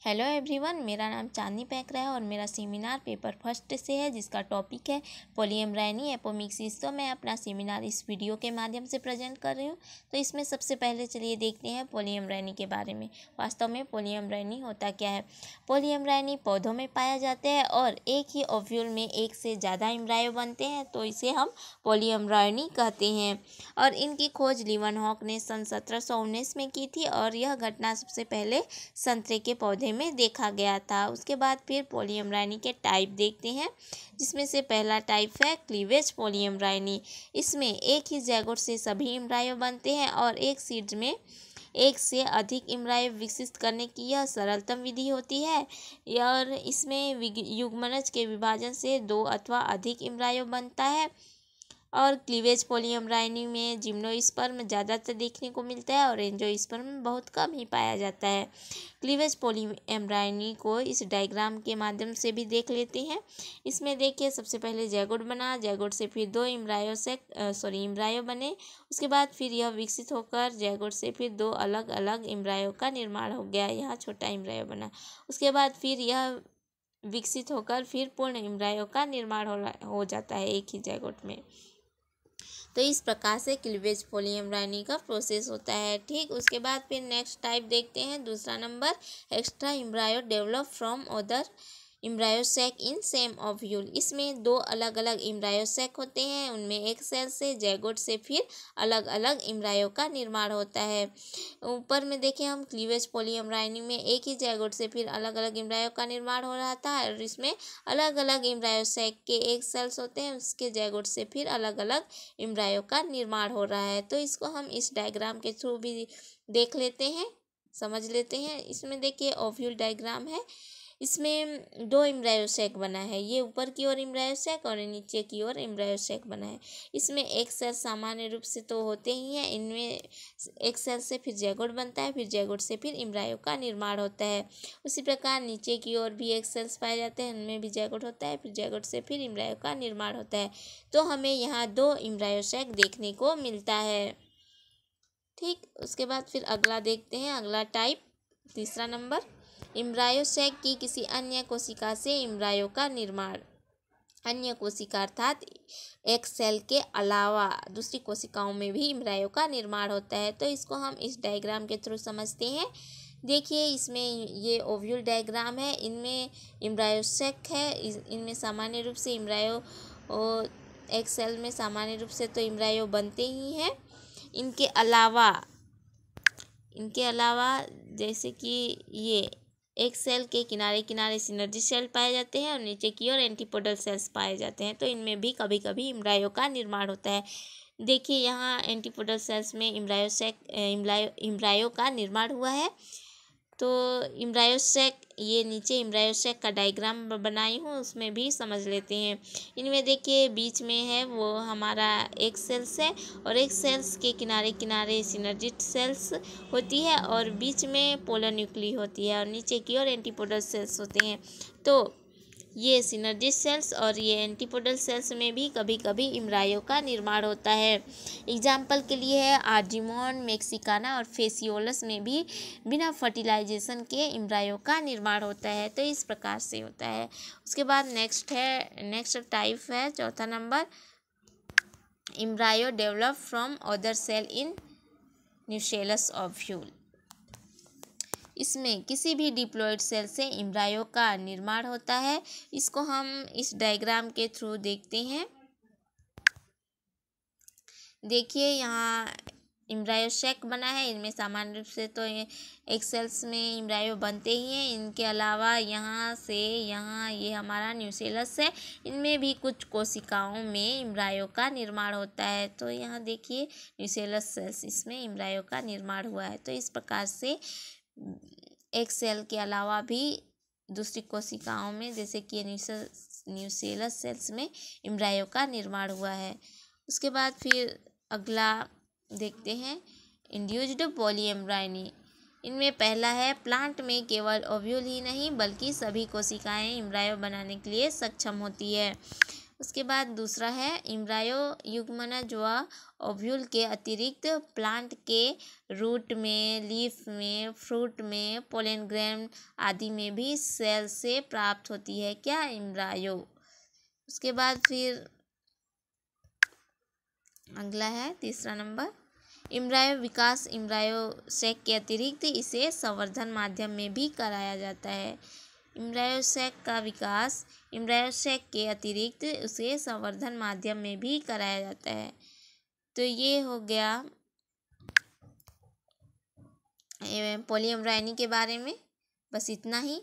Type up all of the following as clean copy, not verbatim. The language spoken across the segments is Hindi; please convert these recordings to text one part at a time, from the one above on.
हेलो एवरीवन, मेरा नाम चांदनी पैकरा है और मेरा सेमिनार पेपर फर्स्ट से है जिसका टॉपिक है पॉलीएम्ब्रायनी एपोमिक्सिस। तो मैं अपना सेमिनार इस वीडियो के माध्यम से प्रेजेंट कर रही हूँ। तो इसमें सबसे पहले चलिए देखते हैं पॉलीएम्ब्रायनी के बारे में। वास्तव में पॉलीएम्ब्रायनी होता क्या है। पॉलीएम्ब्रायनी पौधों में पाया जाता है और एक ही ओव्यूल में एक से ज़्यादा एम्ब्रायो बनते हैं, तो इसे हम पॉलीएम्ब्रायनी कहते हैं। और इनकी खोज लीवनहॉक ने सन 1719 में की थी और यह घटना सबसे पहले संतरे के पौधे में देखा गया था। उसके बाद फिर पॉलीएम्ब्रायनी के टाइप देखते हैं, जिसमें से पहला टाइप है क्लीवेज पॉलीएम्ब्रायनी। इसमें एक ही ज़ैगोट से सभी एम्ब्रायो बनते हैं और एक सीड में एक से अधिक एम्ब्रायो विकसित करने की यह सरलतम विधि होती है। और इसमें युग्मनज के विभाजन से दो अथवा अधिक एम्ब्रायो बनता है। और क्लीवेज पॉलीएम्ब्रायनी में जिम्नोस्पर्म ज़्यादातर देखने को मिलता है और एंजियोस्पर्म बहुत कम ही पाया जाता है। क्लीवेज पॉलीएम्ब्रायनी को इस डायग्राम के माध्यम से भी देख लेते हैं। इसमें देखिए, सबसे पहले ज़ैगोट बना, ज़ैगोट से फिर दो एम्ब्रायो बने। उसके बाद फिर यह विकसित होकर ज़ैगोट से फिर दो अलग अलग एम्ब्रायो का निर्माण हो गया। यहाँ छोटा एम्ब्रायो बना। उसके बाद फिर यह विकसित होकर फिर पूर्ण एम्ब्रायो का निर्माण हो जाता है एक ही ज़ैगोट में। तो इस प्रकार से क्लीवेज पॉलीएम्ब्रायनी का प्रोसेस होता है। ठीक, उसके बाद फिर नेक्स्ट टाइप देखते हैं। दूसरा number, extra embryo develop from other embryo sac in same ovule. इसमें दो अलग अलग एम्ब्रायो सैक होते हैं, उनमें एक सेल से ज़ैगोट से फिर अलग अलग एम्ब्रायो का निर्माण होता है। ऊपर में देखें हम, क्लीवेज पॉलीएम्ब्रायनी में एक ही ज़ैगोट से फिर अलग अलग एम्ब्रायो का निर्माण हो रहा था और इसमें अलग अलग एम्ब्रायो सैक के एक सेल्स होते हैं, उसके ज़ैगोट से फिर अलग अलग एम्ब्रायो का निर्माण हो रहा है। तो इसको हम इस डायग्राम के थ्रू भी देख लेते हैं, समझ लेते हैं। इसमें देखिए ओव्यूल डायग्राम है। इसमें दो एम्ब्रायो सैक बना है, ये ऊपर की ओर एम्ब्रायो सैक और नीचे की ओर एम्ब्रायो सैक बना है। इसमें एक सेल सामान्य रूप से तो होते ही हैं, इनमें एक सेल से फिर ज़ैगोट बनता है, फिर ज़ैगोट से फिर एम्ब्रायो का निर्माण होता है। उसी प्रकार नीचे की ओर भी एक सेल्स पाए जाते हैं, उनमें भी ज़ैगोट होता है, फिर ज़ैगोट से फिर एम्ब्रायो का निर्माण होता है। तो हमें यहाँ दो एम्ब्रायो सैक देखने को मिलता है। ठीक, उसके बाद फिर अगला देखते हैं, अगला टाइप तीसरा नंबर, एम्ब्रायो सैक की किसी अन्य कोशिका से एम्ब्रायो का निर्माण। अन्य कोशिका अर्थात एक सेल के अलावा दूसरी कोशिकाओं में भी एम्ब्रायो का निर्माण होता है। तो इसको हम इस डायग्राम के थ्रू समझते हैं। देखिए, इसमें ये ओव्यूल डायग्राम है, इनमें एम्ब्रायो सैक है। इनमें सामान्य रूप से एम्ब्रायो एक सेल में सामान्य रूप से तो एम्ब्रायो बनते ही हैं। इनके अलावा जैसे कि ये एक सेल के किनारे किनारे सिनर्जी सेल पाए जाते हैं और नीचे की ओर एंटीपोडल सेल्स पाए जाते हैं। तो इनमें भी कभी कभी एम्ब्रायो का निर्माण होता है। देखिए, यहाँ एंटीपोडल सेल्स में एम्ब्रायो का निर्माण हुआ है। तो एम्ब्रायो सैक, ये नीचे एम्ब्रायो सैक का डायग्राम बनाई हूँ, उसमें भी समझ लेते हैं। इनमें देखिए, बीच में है वो हमारा एक सेल्स है और एक सेल्स के किनारे किनारे सिनर्जिट सेल्स होती है और बीच में पोलर न्यूक्ली होती है और नीचे की ओर एंटीपोडल सेल्स होते हैं। तो ये सिनर्जिस सेल्स और ये एंटीपोडल सेल्स में भी कभी कभी एम्ब्रायो का निर्माण होता है। एग्जाम्पल के लिए है आर्जिमोन मेक्सिकाना और फेसियोलस में भी बिना फर्टिलाइजेशन के एम्ब्रायो का निर्माण होता है। तो इस प्रकार से होता है। उसके बाद नेक्स्ट टाइप है चौथा number, embryo develop from other cell in nucellus ovule. इसमें किसी भी डिप्लॉयड सेल से एम्ब्रायो का निर्माण होता है। इसको हम इस डायग्राम के थ्रू देखते हैं। देखिए, यहाँ एम्ब्रायो सैक बना है, इनमें सामान्य रूप से तो एक सेल्स में एम्ब्रायो बनते ही हैं। इनके अलावा यहाँ से यहाँ ये हमारा न्यूसेलस है, इनमें भी कुछ कोशिकाओं में एम्ब्रायो का निर्माण होता है। तो यहाँ देखिए न्यूसेलस सेल्स, इसमें एम्ब्रायो का निर्माण हुआ है। तो इस प्रकार से एक सेल के अलावा भी दूसरी कोशिकाओं में, जैसे कि न्यूसेलस सेल्स में एम्ब्रायो का निर्माण हुआ है। उसके बाद फिर अगला देखते हैं, इंड्यूस्ड पॉलीएम्ब्रायनी। इनमें पहला है, प्लांट में केवल ओव्यूल ही नहीं बल्कि सभी कोशिकाएं एम्ब्रायो बनाने के लिए सक्षम होती है। उसके बाद दूसरा है इम्ब्रायो युग्मनज व ओव्यूल के अतिरिक्त प्लांट के रूट में, लीफ में, फ्रूट में, पोलन ग्रेन आदि में भी सेल से प्राप्त होती है क्या, इम्ब्रायो। उसके बाद फिर अगला है तीसरा नंबर, इम्ब्रायो विकास इम्ब्रायो सेक के अतिरिक्त इसे संवर्धन माध्यम में भी कराया जाता है। इम्ब्रायो सेक का विकास इम्ब्रायो सेक के अतिरिक्त उसे संवर्धन माध्यम में भी कराया जाता है। तो ये हो गया पॉलीएम्ब्रायनी के बारे में, बस इतना ही।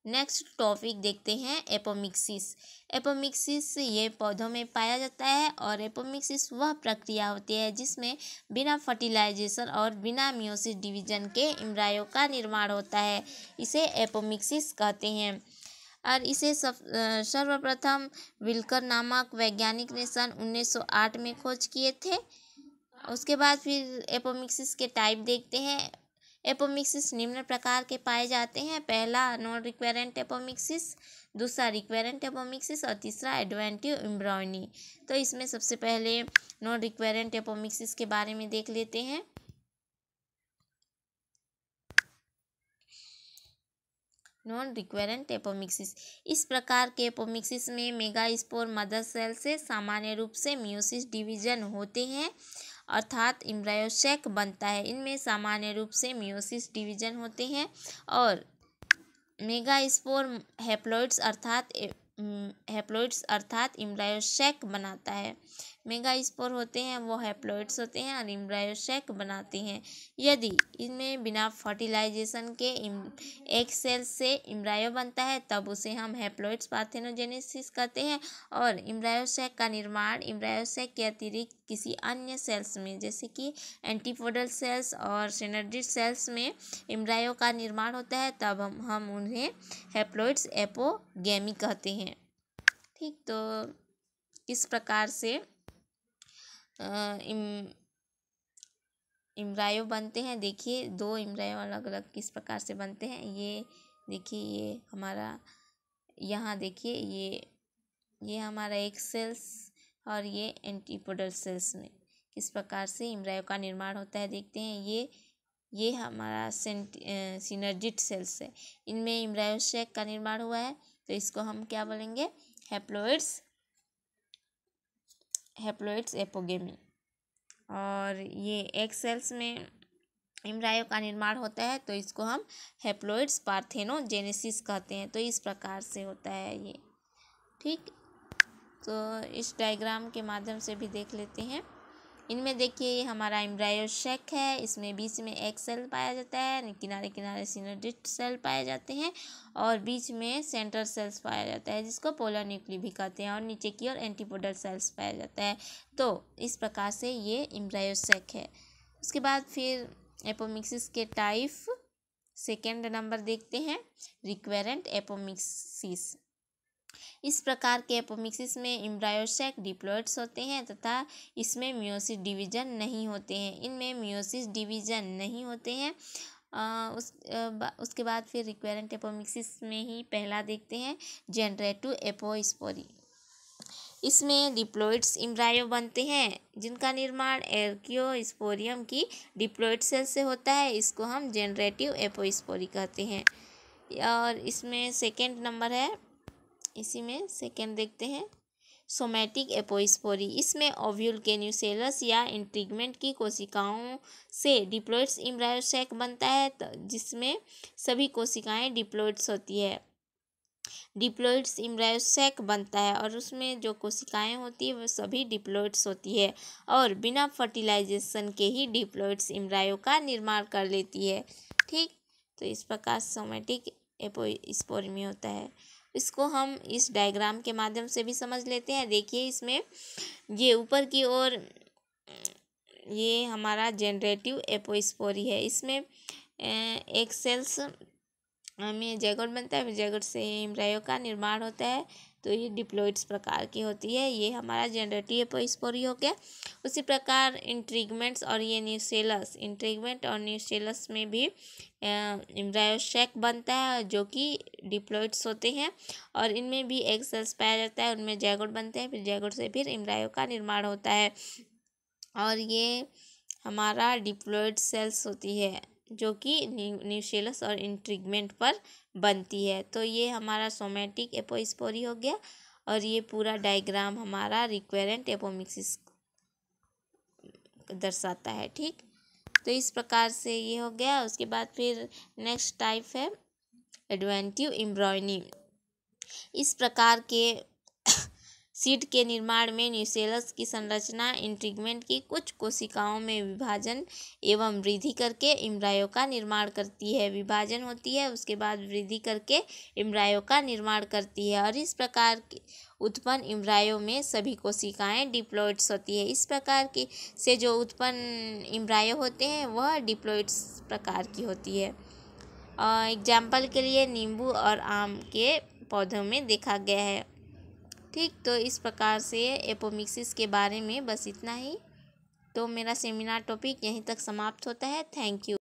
नेक्स्ट टॉपिक देखते हैं एपोमिक्सिस। एपोमिक्सिस ये पौधों में पाया जाता है और एपोमिक्सिस वह प्रक्रिया होती है जिसमें बिना फर्टिलाइजेशन और बिना मियोसिस डिवीजन के इम्ब्रायो का निर्माण होता है, इसे एपोमिक्सिस कहते हैं। और इसे सर्वप्रथम विल्कर नामक वैज्ञानिक ने सन 1908 में खोज किए थे। उसके बाद फिर एपोमिक्सिस के टाइप देखते हैं। एपोमिक्सिस निम्न प्रकार के पाए जाते हैं, पहला नॉन रिक्वेरेंट एपोमिक्सिस, दूसरा रिक्वेरेंट एपोमिक्सिस और तीसरा एडवेंटिव एम्ब्रॉयनी। तो इसमें सबसे पहले नॉन रिक्वेरेंट एपोमिक्सिस के बारे में देख लेते हैं। नॉन रिक्वेरेंट एपोमिक्सिस, इस प्रकार के एपोमिक्सिस में मेगास्पोर मदर सेल से सामान्य रूप से मियोसिस डिवीजन होते हैं, अर्थात इम्ब्रायो सेक बनता है। इनमें सामान्य रूप से मियोसिस डिवीजन होते हैं और मेगास्पोर हैप्लॉइड्स अर्थात इम्ब्रायो सेक बनाता है। मेगास्पोर होते हैं वो हैप्लॉइड्स होते हैं और इम्ब्रायो सेक बनाते हैं। यदि इनमें बिना फर्टिलाइजेशन के एक सेल से इम्ब्रायो बनता है तब उसे हम हैप्लॉइड्स पार्थेनोजेनेसिस कहते हैं। और इम्ब्रायो सेक का निर्माण इम्ब्रायो सेक के अतिरिक्त किसी अन्य सेल्स में, जैसे कि एंटीपोडल सेल्स और सिनर्जिड सेल्स में इम्ब्रायो का निर्माण होता है, तब हम उन्हें हैप्लॉइड्स एपोगेमी कहते हैं। ठीक, तो इस प्रकार से इम्ब्रायो बनते हैं। देखिए दो इम्ब्रायो अलग अलग किस प्रकार से बनते हैं। ये देखिए, ये हमारा यहाँ देखिए, ये हमारा एक सेल्स और ये एंटीपोडल सेल्स में किस प्रकार से इम्ब्रायो का निर्माण होता है देखते हैं। ये हमारा सिनर्जिड सेल्स है, इनमें इम्ब्रायो सेक का निर्माण हुआ है, तो इसको हम क्या बोलेंगे, हैप्लॉइड्स एपोगेमी। और ये एक सेल्स में इम्ब्रायो का निर्माण होता है तो इसको हम हैप्लॉइड्स पार्थेनोजेनेसिस कहते हैं। तो इस प्रकार से होता है ये। ठीक, तो इस डायग्राम के माध्यम से भी देख लेते हैं। इनमें देखिए ये हमारा इम्ब्रायो सेक है, इसमें बीच में एक सेल पाया जाता है, किनारे किनारे सिनर्जिड सेल पाए जाते हैं और बीच में सेंट्रल सेल्स पाया जाता है जिसको पोलर न्यूक्ली भी कहते हैं, और नीचे की ओर एंटीपोडल सेल्स पाया जाता है। तो इस प्रकार से ये इम्ब्रायो सेक है। उसके बाद फिर एपोमिक्सिस के टाइप सेकेंड नंबर देखते हैं, रिक्वेरेंट एपोमिक्सिस। इस प्रकार के एपोमिक्सिस में इम्ब्रायो सेक डिप्लॉइड्स होते हैं तथा इसमें मियोसिस डिवीजन नहीं होते हैं। इनमें मियोसिस डिवीजन नहीं होते हैं। उसके बाद फिर रिक्वेरेंट एपोमिक्सिस में ही पहला देखते हैं, जनरेटिव एपोस्पोरी। इसमें डिप्लॉइड्स इम्ब्रायो बनते हैं जिनका निर्माण एर्कियोस्पोरियम की डिप्लॉइड सेल से होता है, इसको हम जनरेटिव एपोस्पोरी कहते हैं। और इसमें सेकेंड नंबर है, इसी में सेकेंड देखते हैं, सोमैटिक एपोस्पोरी। इसमें ओव्यूल के न्यूसेलस या इंटीगमेंट की कोशिकाओं से डिप्लॉइड्स इम्ब्रायो सेक बनता है, जिसमें सभी कोशिकाएं डिप्लॉइड्स होती है। डिप्लॉइड्स इम्ब्रायो सेक बनता है और उसमें जो कोशिकाएं होती है वो सभी डिप्लॉइड्स होती है और बिना फर्टिलाइजेशन के ही डिप्लॉइड्स इम्ब्रायो का निर्माण कर लेती है। ठीक, तो इस प्रकार सोमैटिक एपोस्पोरी में होता है। इसको हम इस डायग्राम के माध्यम से भी समझ लेते हैं। देखिए इसमें ये ऊपर की ओर ये हमारा जनरेटिव एपोस्पोरी है। इसमें एक सेल्स में जैगोट बनता है, फिर जैगोट से एम्ब्रायो का निर्माण होता है। तो ये डिप्लॉइड्स प्रकार की होती है। ये हमारा जनरेटिव एपोस्पोरी हो गया। उसी प्रकार इंट्रीगमेंट्स और ये न्यूसेलस, इंट्रीगमेंट और न्यूसेलस में भी एम्ब्रायो शैक बनता है जो कि डिप्लॉइड्स होते हैं, और इनमें भी एग सेल्स पाया जाता है, उनमें जैगोट बनते हैं, फिर जैगोट से फिर एम्ब्रायो का निर्माण होता है। और ये हमारा डिप्लॉइड सेल्स होती है जो कि न्यूसेलस और इंट्रीगमेंट पर बनती है। तो ये हमारा सोमेटिक एपोस्पोरी हो गया, और ये पूरा डायग्राम हमारा रिक्वेरेंट एपोमिक्सिस दर्शाता है। ठीक, तो इस प्रकार से ये हो गया। उसके बाद फिर नेक्स्ट टाइप है एडवेंटिव एम्ब्रॉयनी। इस प्रकार के सीड के निर्माण में न्यूसेलस की संरचना इंट्रीगमेंट की कुछ कोशिकाओं में विभाजन एवं वृद्धि करके एम्ब्रायो का निर्माण करती है। विभाजन होती है, उसके बाद वृद्धि करके एम्ब्रायो का निर्माण करती है, और इस प्रकार के उत्पन्न एम्ब्रायो में सभी कोशिकाएं डिप्लॉइड्स होती है। इस प्रकार की से जो उत्पन्न एम्ब्रायो होते हैं वह डिप्लॉइड्स प्रकार की होती है। एग्जाम्पल के लिए नींबू और आम के पौधों में देखा गया है। ठीक, तो इस प्रकार से एपोमिक्सिस के बारे में बस इतना ही। तो मेरा सेमिनार टॉपिक यहीं तक समाप्त होता है। Thank you.